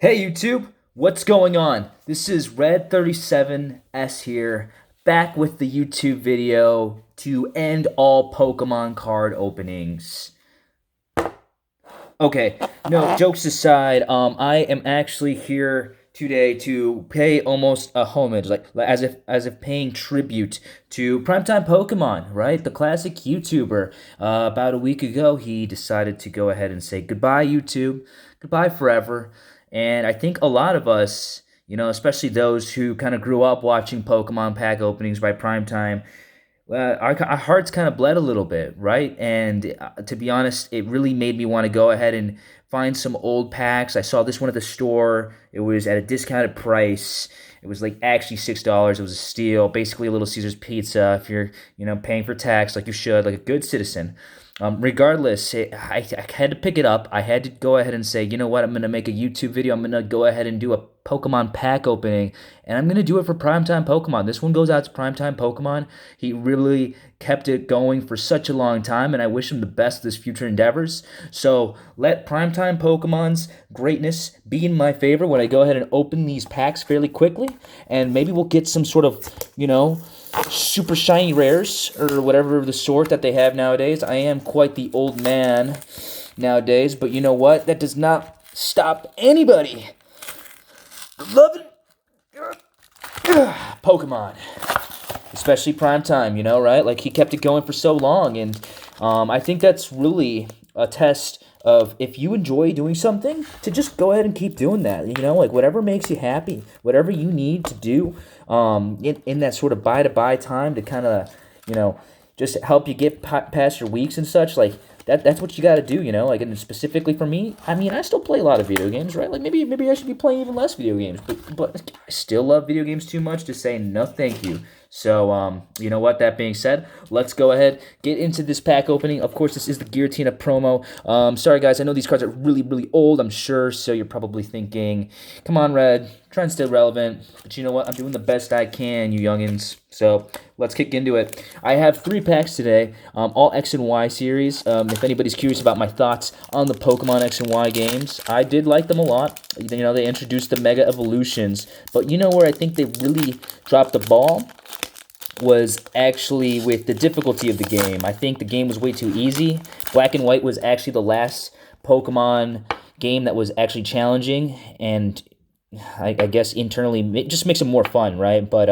Hey YouTube, what's going on? This is Red37S here, back with the YouTube video to end all Pokemon card openings. Okay, no, jokes aside, I am actually here today to pay almost a homage, like as if paying tribute to Primetime Pokemon, right? The classic YouTuber. About a week ago, he decided to go ahead and say goodbye, YouTube, goodbye forever. And I think a lot of us, especially those who kind of grew up watching Pokemon pack openings by Primetime, our hearts kind of bled a little bit, right? And to be honest, it really made me want to go ahead and find some old packs. I saw this one at the store. It was at a discounted price. It was like actually $6. It was a steal, basically a Little Caesars pizza if you're, paying for tax like you should, like a good citizen. Regardless, I had to pick it up. I had to go ahead and say, you know what, I'm going to make a YouTube video. I'm going to go ahead and do a Pokemon pack opening, and I'm going to do it for Primetime Pokemon. This one goes out to Primetime Pokemon. He really kept it going for such a long time, and I wish him the best of his future endeavors. So let Primetime Pokemon's greatness be in my favor when I go ahead and open these packs fairly quickly, and maybe we'll get some sort of, super shiny rares or whatever the sort that they have nowadays. I am quite the old man nowadays, but you know what? That does not stop anybody from loving Pokemon, especially Primetime, right? Like, he kept it going for so long, and I think that's really a test of if you enjoy doing something, to just go ahead and keep doing that, like whatever makes you happy, whatever you need to do in that sort of buy-to-buy time to kind of, just help you get past your weeks and such, like, that's what you got to do, like, and specifically for me, I mean, I still play a lot of video games, right? Like, maybe I should be playing even less video games, but I still love video games too much to say no thank you. So, you know what? That being said, let's go ahead, get into this pack opening. Of course, this is the Giratina promo. Sorry, guys, I know these cards are really, really old, I'm sure, so you're probably thinking, come on, Red, try and stay relevant. But you know what? I'm doing the best I can, you youngins. So let's kick into it. I have 3 packs today, all X and Y series. If anybody's curious about my thoughts on the Pokemon X and Y games, I did like them a lot. They introduced the Mega Evolutions, but you know where I think they really dropped the ball was actually with the difficulty of the game. I think the game was way too easy. Black and White was actually the last Pokemon game that was actually challenging, and I guess internally it just makes it more fun, right? But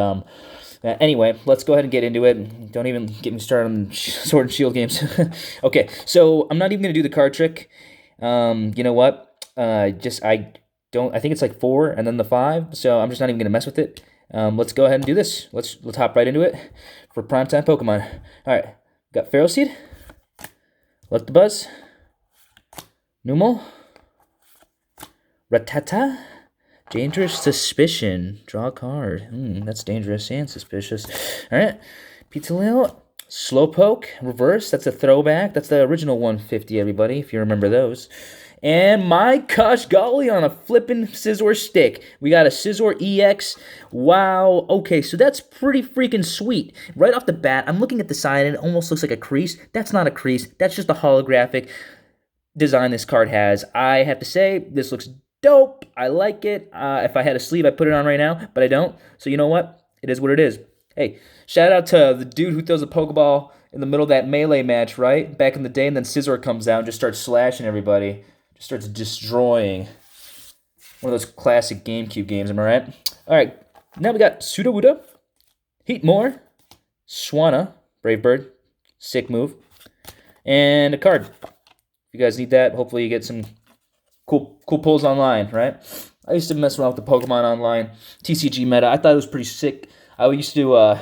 anyway, let's go ahead and get into it. Don't even get me started on Sword and Shield games. Okay, so I'm not even going to do the card trick. You know what? I think it's like 4 and then the 5, so I'm just not even going to mess with it. Let's go ahead and do this. Let's hop right into it for Primetime Pokemon. All right, got Feral Seed, Electabuzz, Numel, Rattata, Dangerous Suspicion. Draw a card. That's dangerous and suspicious. All right, Pizalil, Slowpoke, Reverse. That's a throwback. That's the original 150, everybody, if you remember those. And my gosh golly, on a flippin' Scizor stick. We got a Scizor EX. Wow. Okay, so that's pretty freaking sweet. Right off the bat, I'm looking at the side and it almost looks like a crease. That's not a crease. That's just a holographic design this card has. I have to say, this looks dope. I like it. If I had a sleeve, I'd put it on right now, but I don't. So you know what? It is what it is. Hey, shout out to the dude who throws a Pokeball in the middle of that melee match, right? Back in the day, and then Scizor comes out and just starts slashing everybody. Starts destroying. One of those classic GameCube games, am I right? Alright, now we got Sudowoodo, Heatmore, Swanna, Brave Bird, sick move, and a card. If you guys need that, hopefully you get some cool pulls online, right? I used to mess around with the Pokemon Online TCG meta. I thought it was pretty sick. I used to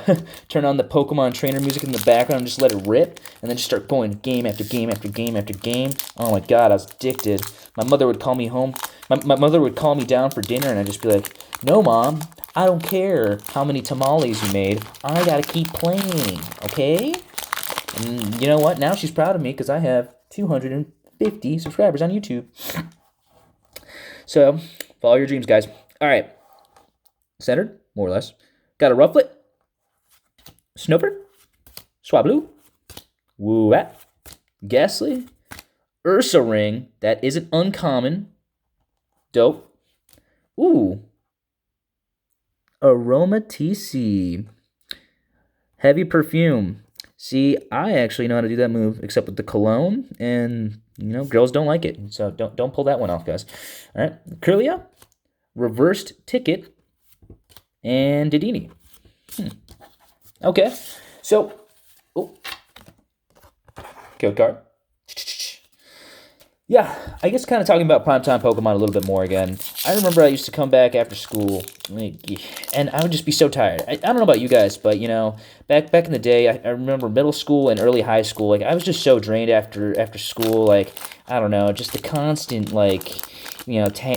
turn on the Pokemon trainer music in the background and just let it rip, and then just start going game after game after game after game. Oh my god, I was addicted. My mother would call me home. My mother would call me down for dinner, and I'd just be like, "No, Mom, I don't care how many tamales you made. I gotta keep playing, okay?" And you know what? Now she's proud of me because I have 250 subscribers on YouTube. So, follow your dreams, guys. All right. Centered, more or less. Got a Rufflet, Snover, Swablu, Wooat, Ghastly, Ursa Ring. That isn't uncommon. Dope. Ooh, Aromatisse. Heavy perfume. See, I actually know how to do that move, except with the cologne, and girls don't like it. So don't pull that one off, guys. All right, Curlia, reversed ticket, and Didini. Okay, so oh, code card. Yeah, I guess kind of talking about primetime Pokemon a little bit more again. I remember I used to come back after school, and I would just be so tired. I don't know about you guys, but back in the day, I remember middle school and early high school. Like I was just so drained after school. Like I don't know, just the constant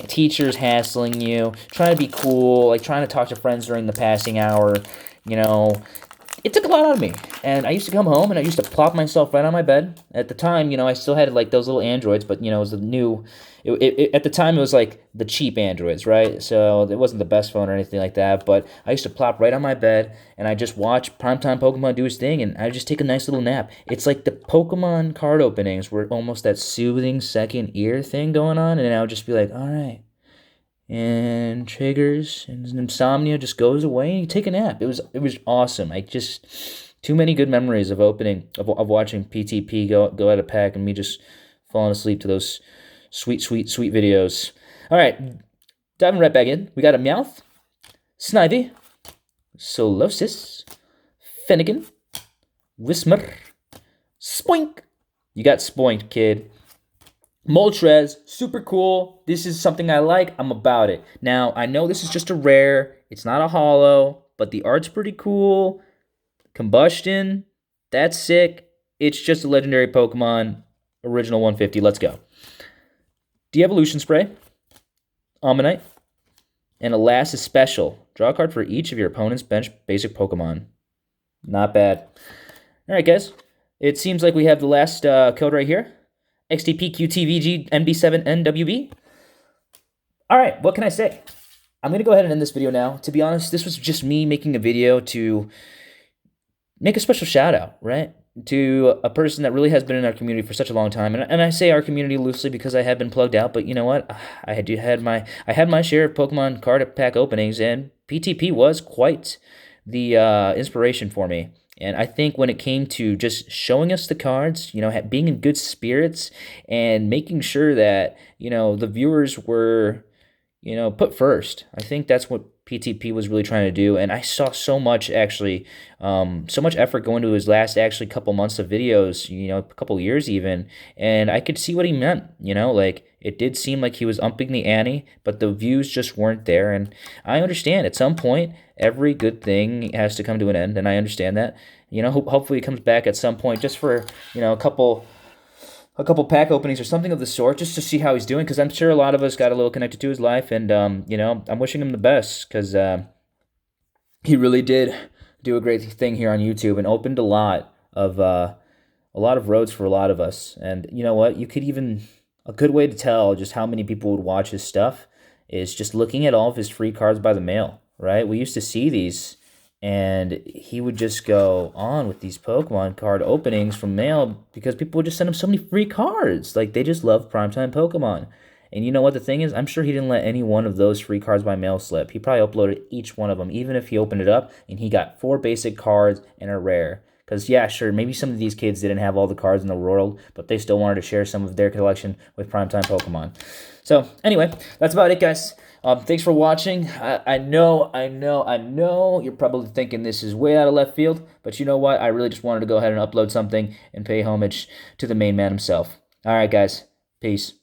teachers hassling you, trying to be cool, like trying to talk to friends during the passing hour. You know, it took a lot out of me. And I used to come home and I used to plop myself right on my bed. At the time, I still had like those little Androids, but it was the new. At the time, it was like the cheap Androids, right? So it wasn't the best phone or anything like that. But I used to plop right on my bed and I just watch Primetime Pokemon do his thing, and I just take a nice little nap. It's like the Pokemon card openings were almost that soothing second ear thing going on, and I would just be like, all right. And triggers and insomnia just goes away and you take a nap. It was awesome. I just too many good memories of watching PTP go out of pack and me just falling asleep to those sweet videos. All right, diving right back in. We got a Meowth, Snivy, Solosis, Finnegan, Whismer, Spoink. You got Spoink, kid. Moltres, super cool. This is something I like. I'm about it. Now, I know this is just a rare. It's not a holo, but the art's pretty cool. Combustion, that's sick. It's just a legendary Pokemon. Original 150. Let's go. De-evolution spray, Ammonite, and Alas is special. Draw a card for each of your opponent's bench basic Pokemon. Not bad. All right, guys. It seems like we have the last code right here. XTPQTVG NB7NWB. All right, what can I say? I'm going to go ahead and end this video now. To be honest, this was just me making a video to make a special shout out, right? To a person that really has been in our community for such a long time. And I say our community loosely because I have been plugged out, but you know what? I had my share of Pokemon card pack openings, and PTP was quite the inspiration for me. And I think when it came to just showing us the cards, being in good spirits and making sure that, the viewers were, put first, I think that's what PTP was really trying to do. And I saw so much so much effort go into his last couple months of videos, a couple years even. And I could see what he meant, like it did seem like he was upping the ante, but the views just weren't there. And I understand at some point, every good thing has to come to an end. And I understand that, hopefully it comes back at some point just for, a couple pack openings or something of the sort, just to see how he's doing, because I'm sure a lot of us got a little connected to his life, and I'm wishing him the best, because he really did do a great thing here on YouTube and opened a lot of roads for a lot of us. And you know what? A good way to tell just how many people would watch his stuff is just looking at all of his free cards by the mail, right? We used to see these, and he would just go on with these Pokemon card openings from mail because people would just send him so many free cards. Like, they just love Primetime Pokemon. And you know what the thing is? I'm sure he didn't let any one of those free cards by mail slip. He probably uploaded each one of them, even if he opened it up and he got 4 basic cards and a rare. Because, yeah, sure, maybe some of these kids didn't have all the cards in the world, but they still wanted to share some of their collection with Primetime Pokemon. So, anyway, that's about it, guys. Thanks for watching. I know you're probably thinking this is way out of left field, but you know what? I really just wanted to go ahead and upload something and pay homage to the main man himself. All right, guys. Peace.